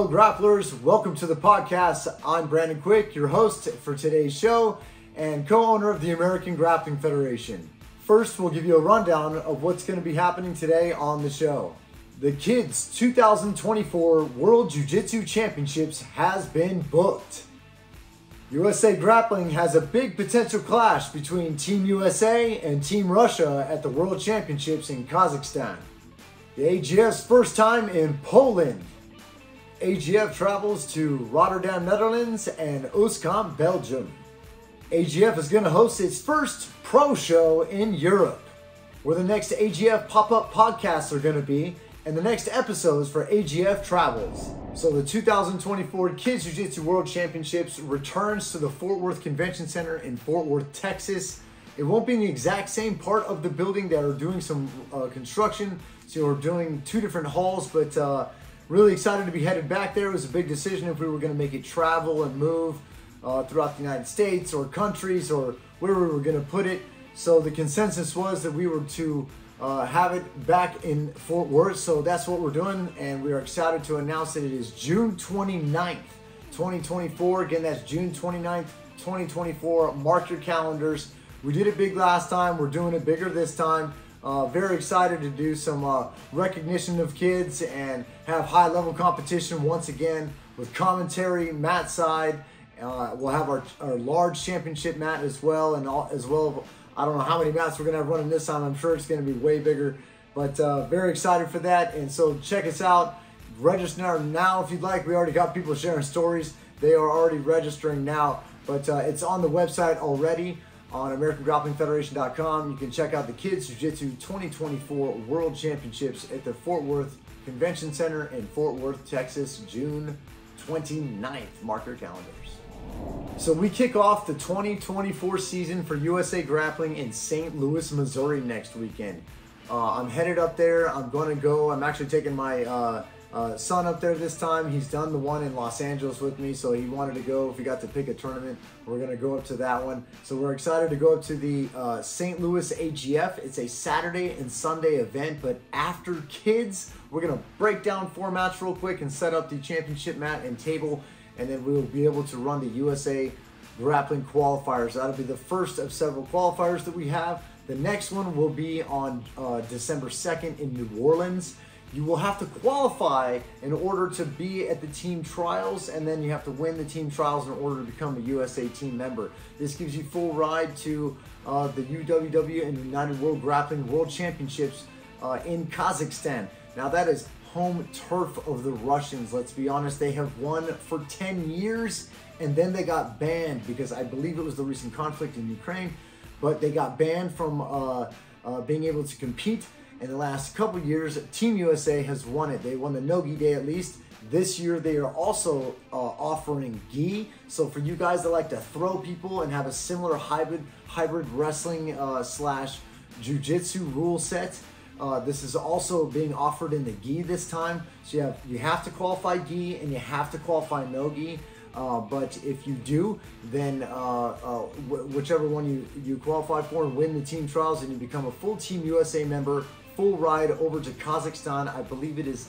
grapplers, welcome to the podcast. I'm Brandon Quick, your host for today's show and co-owner of the American Grappling Federation. First, we'll give you a rundown of what's going to be happening today on the show. The Kids 2024 World Jiu-Jitsu Championships has been booked. USA Grappling has a big potential clash between Team USA and Team Russia at the World Championships in Kazakhstan. The AGF's first time in Poland. AGF travels to Rotterdam, Netherlands and Oostkamp, Belgium. AGF is going to host its first pro show in Europe, where the next AGF pop-up podcasts are going to be, and the next episodes for AGF travels. So the 2024 Kids Jiu-Jitsu World Championships returns to the Fort Worth Convention Center in Fort Worth, Texas. It won't be in the exact same part of the building. That are doing some construction, so we're doing two different halls, but really excited to be headed back there. It was a big decision if we were going to make it travel and move throughout the United States or countries or where we were going to put it. So the consensus was that we were to have it back in Fort Worth. So that's what we're doing, and we are excited to announce that it is June 29th, 2024. Again, that's June 29th, 2024. Mark your calendars. We did it big last time. We're doing it bigger this time. Very excited to do some recognition of kids and have high-level competition once again with commentary, mat side. We'll have our large championship mat as well, and as well, I don't know how many mats we're going to have running this time. I'm sure it's going to be way bigger, but very excited for that. And so check us out. Register now if you'd like. We already got people sharing stories. They are already registering now, but it's on the website already. On AmericanGrapplingFederation.com, you can check out the Kids Jiu-Jitsu 2024 World Championships at the Fort Worth Convention Center in Fort Worth, Texas, June 29th. Mark your calendars. So we kick off the 2024 season for USA Grappling in St. Louis, Missouri next weekend. I'm headed up there. I'm going to go. I'm actually taking my son up there this time. He's done the one in Los Angeles with me, so he wanted to go. If he got to pick a tournament, we're going to go up to that one. So we're excited to go up to the St. Louis AGF. It's a Saturday and Sunday event, but after kids, we're going to break down formats real quick and set up the championship mat and table, and then we'll be able to run the USA Grappling qualifiers. That'll be the first of several qualifiers that we have. The next one will be on December 2nd in New Orleans. You will have to qualify in order to be at the team trials, and then you have to win the team trials in order to become a USA team member. This gives you full ride to the UWW and United World Grappling World Championships in Kazakhstan. Now that is home turf of the Russians. Let's be honest, they have won for 10 years, and then they got banned because I believe it was the recent conflict in Ukraine, but they got banned from being able to compete. In the last couple years, Team USA has won it. They won the no-gi day at least. This year, they are also offering gi. So for you guys that like to throw people and have a similar hybrid wrestling slash jiu-jitsu rule set, this is also being offered in the gi this time. So you have to qualify gi and you have to qualify no gi. But if you do, then whichever one you qualify for and win the team trials, and you become a full Team USA member, full ride over to Kazakhstan. I believe it is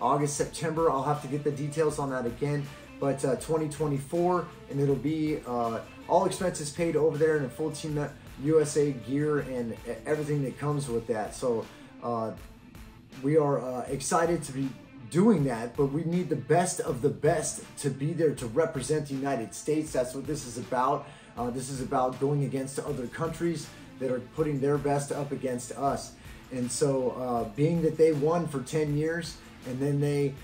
August, September. I'll have to get the details on that again. But 2024, and it'll be all expenses paid over there in a full Team USA gear and everything that comes with that. So we are excited to be doing that, but we need the best of the best to be there to represent the United States. That's what this is about. This is about going against other countries that are putting their best up against us. And so being that they won for 10 years and then they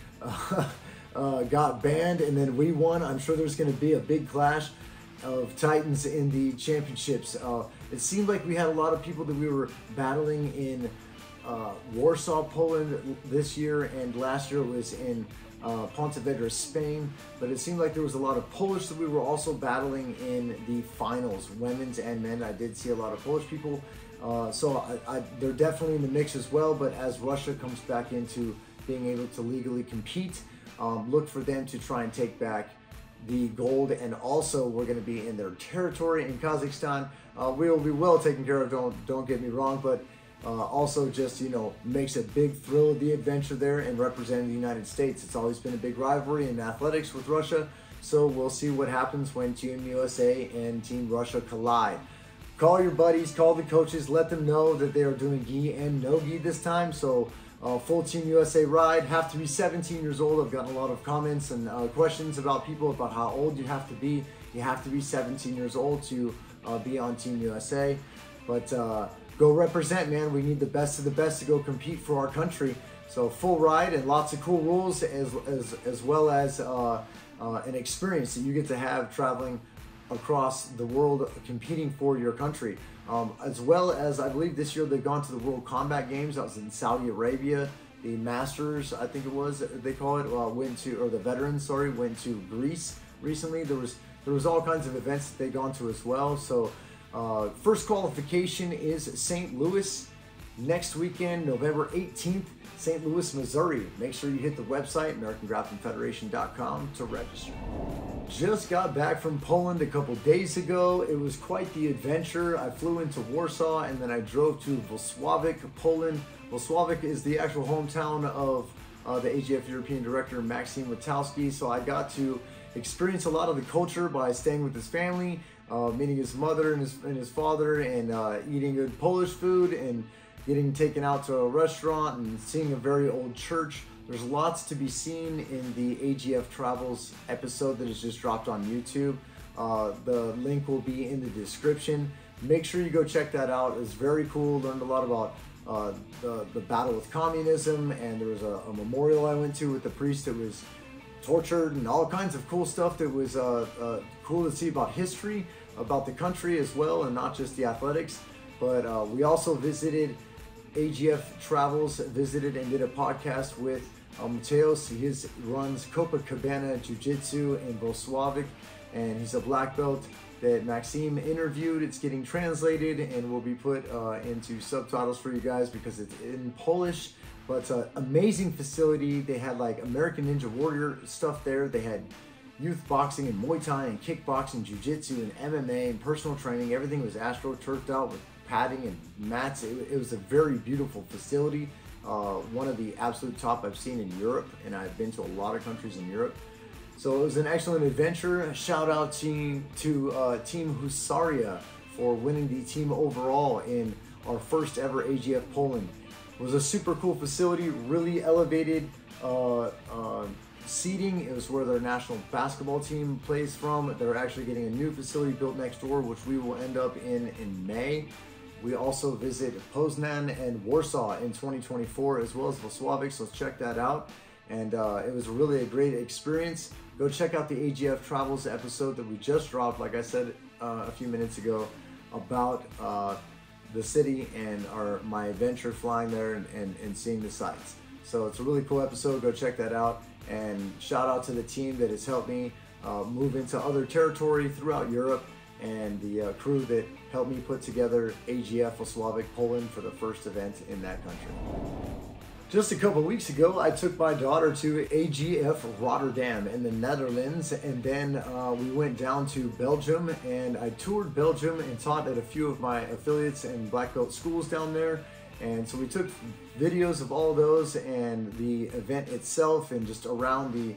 got banned and then we won, I'm sure there's going to be a big clash of titans in the championships. It seemed like we had a lot of people that we were battling in Warsaw, Poland this year, and last year it was in Pontevedra, Spain. But it seemed like there was a lot of Polish that we were also battling in the finals, women's and men. I did see a lot of Polish people. So they're definitely in the mix as well, but as Russia comes back into being able to legally compete, look for them to try and take back the gold. And also we're going to be in their territory in Kazakhstan. We will be well taken care of, don't get me wrong, but also just, makes a big thrill of the adventure there and representing the United States. It's always been a big rivalry in athletics with Russia, so we'll see what happens when Team USA and Team Russia collide. Call your buddies, call the coaches, let them know that they are doing gi and no gi this time. So full Team USA ride, have to be 17 years old. I've gotten a lot of comments and questions about people about how old you have to be. You have to be 17 years old to be on Team USA. But go represent, man. We need the best of the best to go compete for our country. So full ride and lots of cool rules as well as an experience that you get to have traveling across the world competing for your country. As well as, I believe this year they've gone to the World Combat Games. That was in Saudi Arabia. The Masters, I think it was, they call it, went to, or the Veterans, sorry, went to Greece recently. There was all kinds of events that they've gone to as well. So first qualification is St. Louis next weekend, November 18th, St. Louis, Missouri. Make sure you hit the website, AmericanGrapplingFederation.com, to register. Just got back from Poland a couple days ago. It was quite the adventure. I flew into Warsaw and then I drove to Włocławek, Poland. Włocławek is the actual hometown of the AGF European Director, Maxim Witowski. So I got to experience a lot of the culture by staying with his family, meeting his mother and his father, and eating good Polish food and getting taken out to a restaurant and seeing a very old church. There's lots to be seen in the AGF Travels episode that is just dropped on YouTube. The link will be in the description. Make sure you go check that out. It's very cool. Learned a lot about the battle with communism, and there was a memorial I went to with the priest that was tortured, and all kinds of cool stuff that was cool to see about history, about the country as well, and not just the athletics. But we also visited, AGF Travels visited and did a podcast with Mateos. He runs Copacabana Jiu-Jitsu in Włocławek, and he's a black belt that Maxime interviewed. It's getting translated and will be put into subtitles for you guys because it's in Polish. But it's an amazing facility. They had like American Ninja Warrior stuff there. They had youth boxing and Muay Thai and kickboxing, Jiu-Jitsu and MMA and personal training. Everything was astro-turfed out with padding and mats. It was a very beautiful facility. One of the absolute top I've seen in Europe, and I've been to a lot of countries in Europe. So it was an excellent adventure. Shout out to Team Husaria for winning the team overall in our first ever AGF Poland. It was a super cool facility, really elevated seating. It was where their national basketball team plays from. They're actually getting a new facility built next door, which we will end up in May. We also visit Poznan and Warsaw in 2024, as well as Włocławek, so check that out. And it was really a great experience. Go check out the AGF Travels episode that we just dropped, like I said a few minutes ago, about the city and my adventure flying there and seeing the sights. So it's a really cool episode. Go check that out. And shout out to the team that has helped me move into other territory throughout Europe, and the crew that helped me put together AGF Włocławek, Poland for the first event in that country. Just a couple weeks ago, I took my daughter to AGF Rotterdam in the Netherlands, and then we went down to Belgium, and I toured Belgium and taught at a few of my affiliates and black belt schools down there. And so we took videos of all those and the event itself, and just around the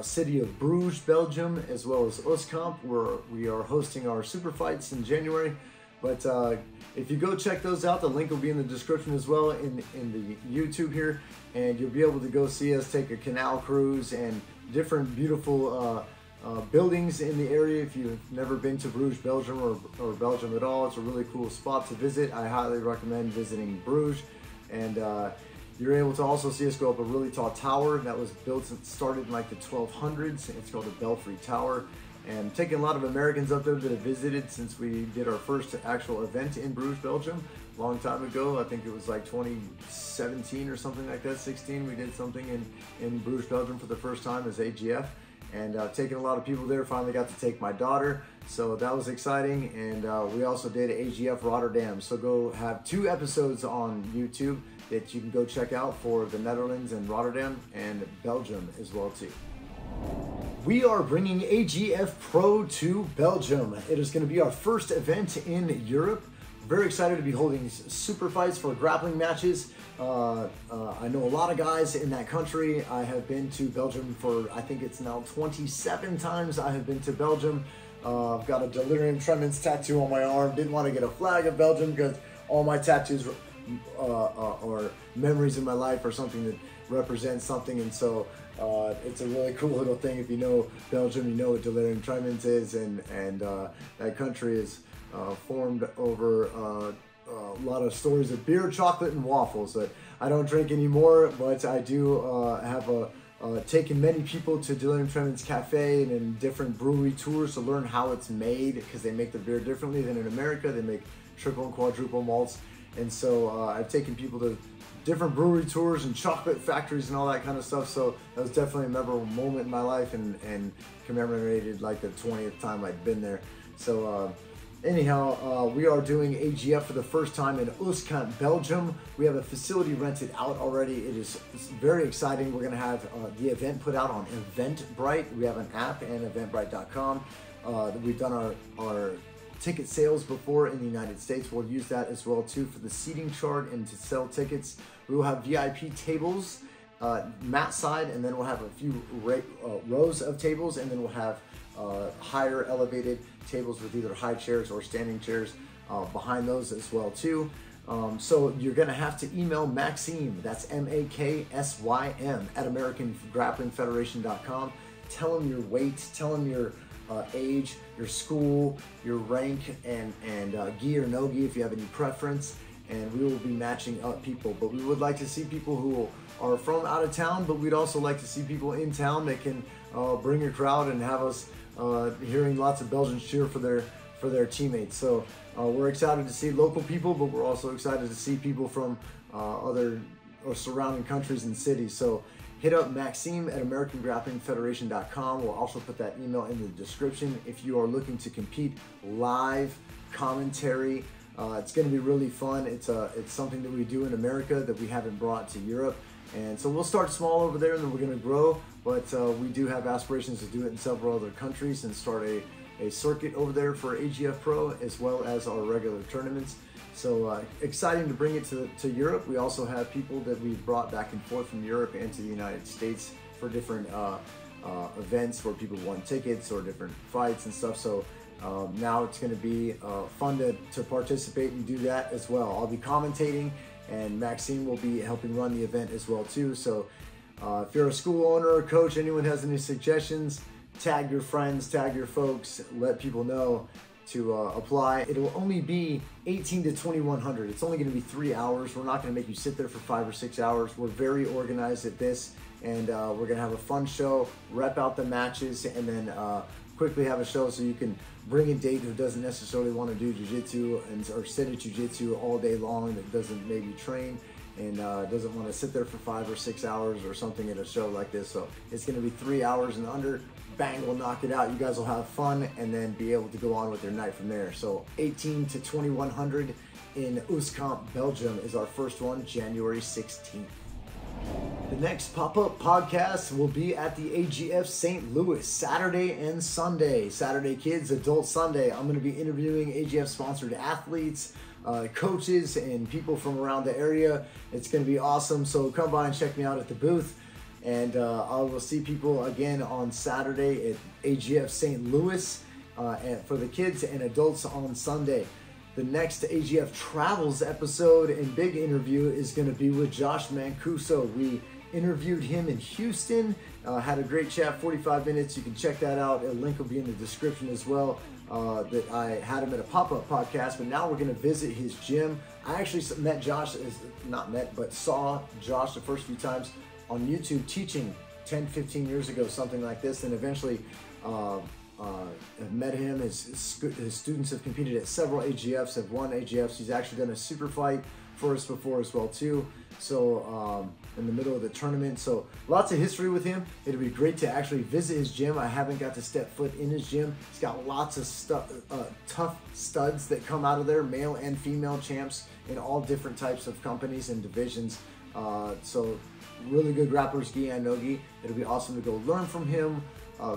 city of Bruges, Belgium, as well as Oostkamp, where we are hosting our super fights in January. But if you go check those out, the link will be in the description as well in the YouTube here, and you'll be able to go see us take a canal cruise and different beautiful buildings in the area. If you've never been to Bruges, Belgium, or Belgium at all, it's a really cool spot to visit. I highly recommend visiting Bruges. And you're able to also see us go up a really tall tower that was built and started in like the 1200s. It's called the Belfry Tower. And taking a lot of Americans up there that have visited since we did our first actual event in Bruges, Belgium, a long time ago. I think it was like 2017 or something like that, 16. We did something in Bruges, Belgium for the first time as AGF. And taking a lot of people there. Finally got to take my daughter, so that was exciting. And we also did AGF Rotterdam, so go have 2 episodes on YouTube that you can go check out for the Netherlands and Rotterdam and Belgium as well too. We are bringing AGF Pro to Belgium. It is going to be our first event in Europe. very excited to be holding super fights for grappling matches. I know a lot of guys in that country. I have been to Belgium for, I think it's now 27 times I have been to Belgium. I've got a delirium tremens tattoo on my arm. Didn't want to get a flag of Belgium because all my tattoos are memories in my life or something that represents something, and so it's a really cool little thing. If you know Belgium, you know what delirium tremens is, and that country is formed over a lot of stories of beer, chocolate, and waffles. I don't drink anymore, but I do have taken many people to Delirium Tremens Cafe and in different brewery tours to learn how it's made, because they make the beer differently than in America. They make triple and quadruple malts, and so I've taken people to different brewery tours and chocolate factories and all that kind of stuff. So that was definitely a memorable moment in my life, and commemorated like the 20th time I'd been there. So anyhow, we are doing AGF for the first time in Oostkamp, Belgium. We have a facility rented out already. It's very exciting. We're gonna have the event put out on Eventbrite. We have an app, and eventbrite.com. We've done our ticket sales before in the United States. We'll use that as well too for the seating chart and to sell tickets. We will have VIP tables, mat side, and then we'll have a few rows of tables, and then we'll have higher elevated tables with either high chairs or standing chairs behind those as well too. So you're gonna have to email Maxime, that's M-A-K-S-Y-M, at AmericanGrapplingFederation.com. Tell him your weight, tell him your age, your school, your rank, and gi or no gi if you have any preference, and we will be matching up people. But we would like to see people who are from out of town, but we'd also like to see people in town that can bring a crowd and have us hearing lots of Belgians cheer for their teammates. So we're excited to see local people, but we're also excited to see people from other or surrounding countries and cities. So hit up Maxime at AmericanGrapplingFederation.com. We'll also put that email in the description if you are looking to compete live commentary. It's going to be really fun. It's something that we do in America that we haven't brought to Europe. And so we'll start small over there, and then we're going to grow. But we do have aspirations to do it in several other countries and start a circuit over there for AGF Pro, as well as our regular tournaments. So exciting to bring it to Europe. We also have people that we've brought back and forth from Europe into the United States for different events where people won tickets or different fights and stuff. So now it's going to be fun to participate and do that as well. I'll be commentating, and Maxime will be helping run the event as well too. So if you're a school owner or coach, anyone has any suggestions, tag your friends, tag your folks, let people know to apply. It'll only be 18 to 2100. It's only going to be 3 hours. We're not going to make you sit there for 5 or 6 hours. We're very organized at this, and we're going to have a fun show, rep out the matches, and then quickly have a show so you can bring a date who doesn't necessarily want to do jiu-jitsu or sit at jiu-jitsu all day long, that doesn't maybe train and doesn't want to sit there for 5 or 6 hours or something at a show like this. So it's going to be 3 hours and under. Bang, we'll knock it out. You guys will have fun and then be able to go on with your night from there. So 18 to 2100 in Oostkamp, Belgium is our first one, January 16th. The next pop-up podcast will be at the AGF St. Louis, Saturday and Sunday. Saturday kids, adult Sunday. I'm going to be interviewing AGF sponsored athletes, coaches, and people from around the area. It's going to be awesome. So come by and check me out at the booth. And I will see people again on Saturday at AGF St. Louis for the kids and adults on Sunday. The next AGF Travels episode and big interview is going to be with Josh Mancuso. We interviewed him in Houston, had a great chat, 45 minutes. You can check that out. A link will be in the description as well. That I had him at a pop-up podcast, but now we're going to visit his gym. I actually met Josh, saw Josh the first few times on YouTube teaching 10, 15 years ago, something like this, and eventually have met him. His students have competed at several AGFs, have won AGFs. He's actually done a super fight for us before as well too. So in the middle of the tournament, so lots of history with him. It'll be great to actually visit his gym. I haven't got to step foot in his gym. He's got lots of tough studs that come out of there, male and female champs in all different types of companies and divisions. So really good grapplers, gi and no gi. It'll be awesome to go learn from him,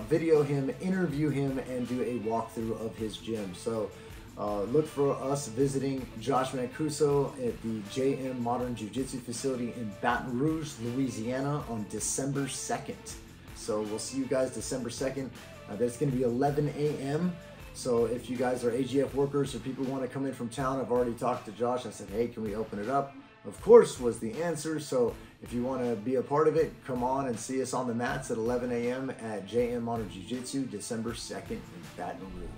video him, interview him, and do a walkthrough of his gym. So look for us visiting Josh Mancuso at the JM Modern Jiu-Jitsu facility in Baton Rouge, Louisiana on December 2nd. So we'll see you guys December 2nd. That's going to be 11 a.m. So if you guys are AGF workers or people want to come in from town, I've already talked to Josh. I said, hey, can we open it up? Of course was the answer. So if you want to be a part of it, come on and see us on the mats at 11 a.m. at JM Modern Jiu-Jitsu, December 2nd in Baton Rouge.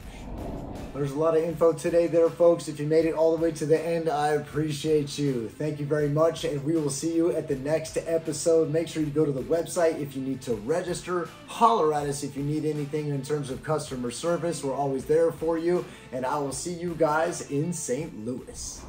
There's a lot of info today there, folks. If you made it all the way to the end, I appreciate you. Thank you very much, and we will see you at the next episode. Make sure you go to the website if you need to register. Holler at us if you need anything in terms of customer service. We're always there for you, and I will see you guys in St. Louis.